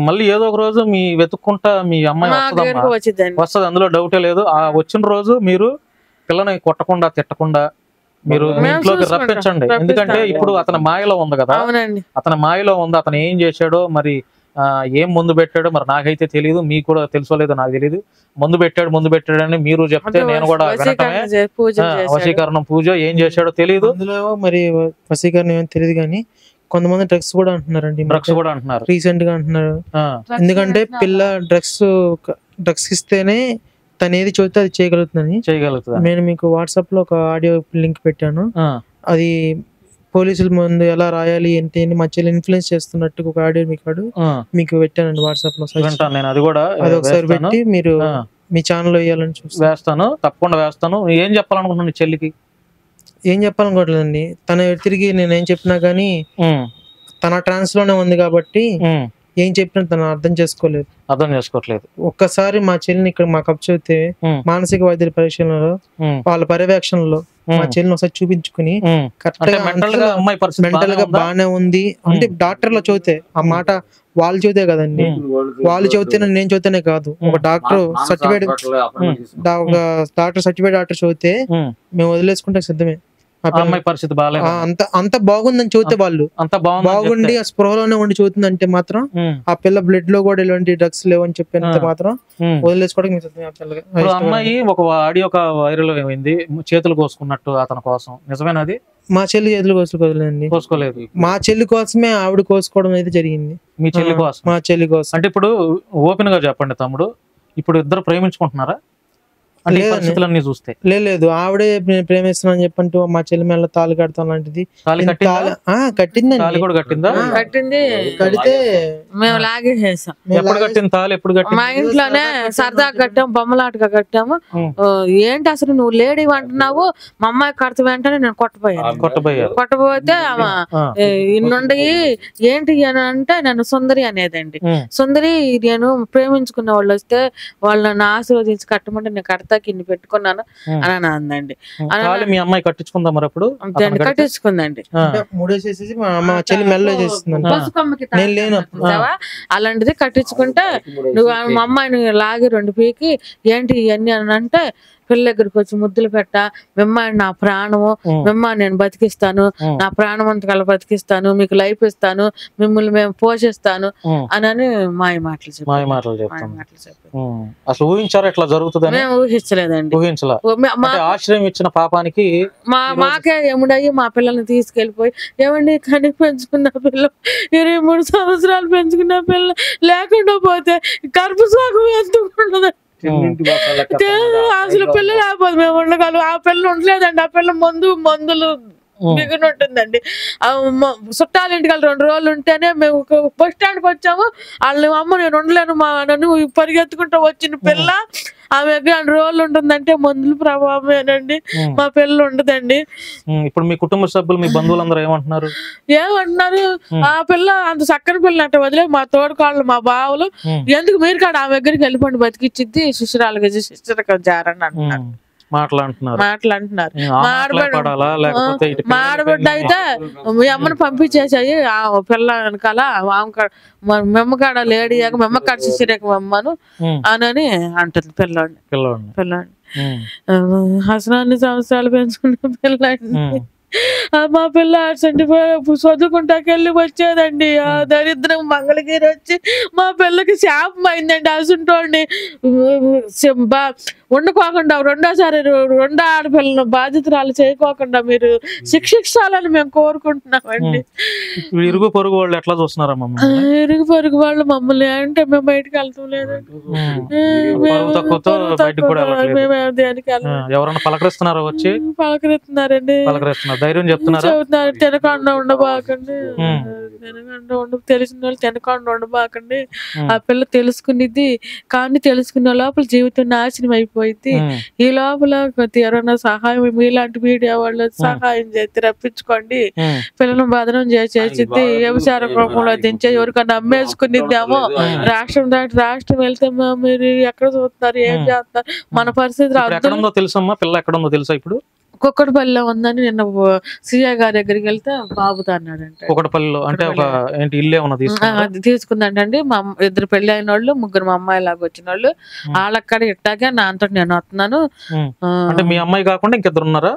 మళ్ళీ ఏదో ఒక రోజు మీ వెతుక్కుంటా మీ అమ్మాయి వస్తుంది, అందులో డౌటే లేదు. ఆ వచ్చిన రోజు మీరు పిల్లని కొట్టకుండా తిట్టకుండా మీరు ఇంట్లోకి రప్పించండి. ఎందుకంటే ఇప్పుడు అతని మాయలో ఉంది కదా, అతని మాయలో ఉంది. అతను ఏం చేశాడో మరి, ఏం ముందు పెట్టాడో మరి నాకైతే తెలియదు, మీకు కూడా తెలుసోలేదో నాకు తెలియదు. ముందు పెట్టాడు అని మీరు చెప్తే నేను కూడా వినటమే. వశీకరణం పూజ ఏం చేశాడో తెలియదు, అందులో మరి వశీకరణం ఏమో తెలియదు కానీ కొంతమంది డ్రగ్స్ కూడా అంటున్నారండి. డ్రగ్స్ కూడా అంటున్నారు, రీసెంట్ గా అంటున్నారు. ఎందుకంటే పిల్ల డ్రగ్స్ ఇస్తేనే తను ఏది చూస్తే అది చేయగలుగుతుంది. నేను మీకు వాట్సాప్ లో ఒక ఆడియో లింక్ పెట్టాను. అది పోలీసుల ముందు ఎలా రాయాలి ఏంటి అని మా చెల్లి ఇన్ఫ్లుయెన్స్ చేస్తున్నట్టు ఒక ఆడియో మీకు పెట్టానండి వాట్సాప్ లో. అది ఒకసారి పెట్టి మీరు మీ ఛానల్ వేయాలని వేస్తాను, తప్పకుండా వేస్తాను. ఏం చెప్పాలనుకుంటున్నాను చెల్లికి? ఏం చెప్పాలనుకోవట్లేదండి, తన తిరిగి నేను ఏం చెప్పినా గానీ తన ట్రాన్స్ లోనే ఉంది కాబట్టి ఏం చెప్పినా తను అర్థం చేసుకోవట్లేదు. ఒక్కసారి మా చెల్లిని ఇక్కడ మాకు అప్పితే మానసిక వైద్యుల పరీక్షలలో వాళ్ళ పర్యవేక్షణలో మా చెల్లిని ఒకసారి చూపించుకుని కరెక్ట్ గా మెంటల్ గా బాగానే ఉంది అంటే డాక్టర్లో చదివితే ఆ మాట వాళ్ళు చదివితే కదండి, వాళ్ళు చదివితే నేను చదివితేనే కాదు, ఒక డాక్టర్ సర్టిఫైడ్ డాక్టర్ చదివితే మేము వదిలేసుకుంటే సిద్ధమే. పరిస్థితి బాగాలేదు, అంత బాగుందని చూస్తే వాళ్ళు అంత బాగుండి ఆ స్పృహలోనే ఉండి చూస్తుంది అంటే మాత్రం ఆ పిల్ల బ్లడ్ లో కూడా ఎలాంటి డ్రగ్స్ లేవని చెప్పినంత మాత్రం వదిలేసుకోవడానికి. అమ్మాయి ఒక ఆడియో వైరల్ అయింది, చేతులు కోసుకున్నట్టు అతని కోసం, నిజమేనది? మా చెల్లి చేతులు కోసుకోలేదు, మా చెల్లి కోసమే ఆవిడ కోసుకోవడం అయితే జరిగింది. మీ చెల్లి కోసం? మా చెల్లి కోసం. అంటే ఇప్పుడు ఓపెన్ గా చెప్పండి తమ్ముడు, ఇప్పుడు ఇద్దరు ప్రేమించుకుంటున్నారా? చూస్తే లేదు, ఆవిడే ప్రేమిస్తున్నాను చెప్పంటూ మా చెల్లి మేళ తాళి కడతాం లాంటిది కట్టిందండి. కడితే మేము లాగేసాం. ఎప్పుడు కట్టింది తాళి? ఎప్పుడు కట్టింది? మా ఇంట్లోనే సరదా కట్టాము, బొమ్మలాటగా కట్టాము. ఏంటి అసలు నువ్వు లేడీ అంటున్నావు, మా అమ్మాయి కడత వెంటనే నేను కొట్టబోతే ఇన్నుండి ఏంటి అని అంటే నన్ను సుందరి అనేదండి. సుందరి నేను ప్రేమించుకున్న వాళ్ళు వస్తే వాళ్ళని ఆశీర్వదించి కట్టమంటే నేను కడతా కింద పెట్టుకున్నాను అని అందండి. మీ అమ్మాయి కట్టించుకుందా? మరి అప్పుడు కట్టించుకుందండి, అలాంటిది కట్టించుకుంటే నువ్వు మా అమ్మాయిని లాగి 2 పీకి ఏంటి ఇవన్నీ అని అంటే పిల్ల దగ్గరికి వచ్చి ముద్దులు పెట్ట, మిమ్మల్ని నా ప్రాణము, మిమ్మల్ని నేను బతికిస్తాను, నా ప్రాణం అంతకల్లా బతికిస్తాను, మీకు లైఫ్ ఇస్తాను, మిమ్మల్ని మేము పోషిస్తాను అని మాయ మాటలు చెప్పారు. అసలు ఊహించారా ఇట్లా జరుగుతుంది? మేము ఊహించలేదండి. ఆశ్రయం ఇచ్చిన పాపానికి మాకే ఏముడయ్యి మా పిల్లల్ని తీసుకెళ్లిపోయి ఏమండి కానీ పెంచుకున్న పిల్ల 23 సంవత్సరాలు పెంచుకున్న పిల్ల లేకుండా పోతే గర్భసాగం ఎందుకు అసలు పిల్ల లేకపోతే మేము ఉండగలం. ఆ పిల్ల ఉండలేదండి, ఆ పిల్ల మందులు మిగిలి ఉంటుందండి. చుట్టాల ఇంటికి 2 రోజులు ఉంటేనే మేము బస్ స్టాండ్కి వచ్చాము. వాళ్ళని అమ్మ నేను ఉండలేను మా నన్ను పరిగెత్తుకుంటూ వచ్చిన పిల్ల ఆమె 2 రోజులు ఉంటుందంటే మందుల ప్రభావమేనండి, మా పిల్ల ఉండదండి. ఇప్పుడు మీ కుటుంబ సభ్యులు మీ బంధువులందరూ ఏమంటున్నారు? ఆ పిల్ల అంత చక్కని పిల్ల అంటే వదిలే మా తోడుకాళ్ళు మా బావులు ఎందుకు మీరు కాడ ఆమె దగ్గరికి వెళ్ళిపోండి బతికిచ్చిద్ది శిష్యురాలుగా శిష్యురకం జారని అంటున్నారు. మాట్లాడుతున్నారు. మా ఆడబిడ్డ అయితే మీ అమ్మని పంపించేసాయి ఆ పిల్ల వెనకాల మెమ్మకాడ లేడీ మెమ్మకాడ శిష్యురేక మెమ్మను అని అంటుంది పిల్లాడిని. అసలు అన్ని సంవత్సరాలు పెంచుకున్న పిల్లాడిని మా పిల్ల చదువుకుంటాకెళ్ళి వచ్చేదండి. ఆ దరిద్రం మంగళగిరి వచ్చి మా పిల్లకి శాపం అయిందండి. అసుంటోండి వండుకోకుండా రెండోసారి 2 ఆడపిల్లను బాధితురాలు చేయకోకుండా మీరు శిక్షించాలని మేము కోరుకుంటున్నామండి. ఇరుగు పొరుగు వాళ్ళు ఎట్లా చూస్తున్నారమ్మా? ఇరుగు పొరుగు వాళ్ళు మమ్మల్ని అంటే మేము బయటకు వెళ్తాం లేదండి, దేనికి ఎవరన్నా పలకరిస్తున్నారా? వచ్చి పలకరిస్తున్నారండి, చెబుతున్నారు తినకుండా ఉండబాకండి, తెలిసిన వాళ్ళు తినకుండా ఉండబాకండి. ఆ పిల్ల తెలుసుకునేది కానీ తెలుసుకున్న లోపల జీవితం నాశనం అయిపోయింది. ఈ లోపల ఎవరైనా సహాయం మీలాంటి మీడియా వాళ్ళు సహాయం చేసి రప్పించుకోండి, పిల్లలను బదనం చేసేది వ్యభిచార రూపంలో దించే ఎవరికన్నా అమ్మేసుకునిద్దామో రాష్ట్రం దాటి రాష్ట్రం వెళ్తే మీరు ఎక్కడ చూస్తున్నారు, ఏం చేస్తున్నారు, మన పరిస్థితి తెలుసమ్మా? పిల్ల ఎక్కడుందో తెలుసా? ఇప్పుడు కుక్కడపల్లిలో ఉందని నిన్న సిఐ గారి దగ్గరికి వెళ్తే బాబుతో అన్నాడంట. కుక్కడపల్లిలో అంటే ఒక ఏంటి ఇల్లు ఏమన్నా తీసుకుందంటండి. మా ఇద్దరు పెళ్లి అయిన వాళ్ళు, ముగ్గురు మా అమ్మాయి లాగా వచ్చిన వాళ్ళు, వాళ్ళక్కడ ఇట్టాగే నాతో నేను వస్తున్నాను. అంటే మీ అమ్మాయి కాకుండా ఇంకిద్దరు ఉన్నారా?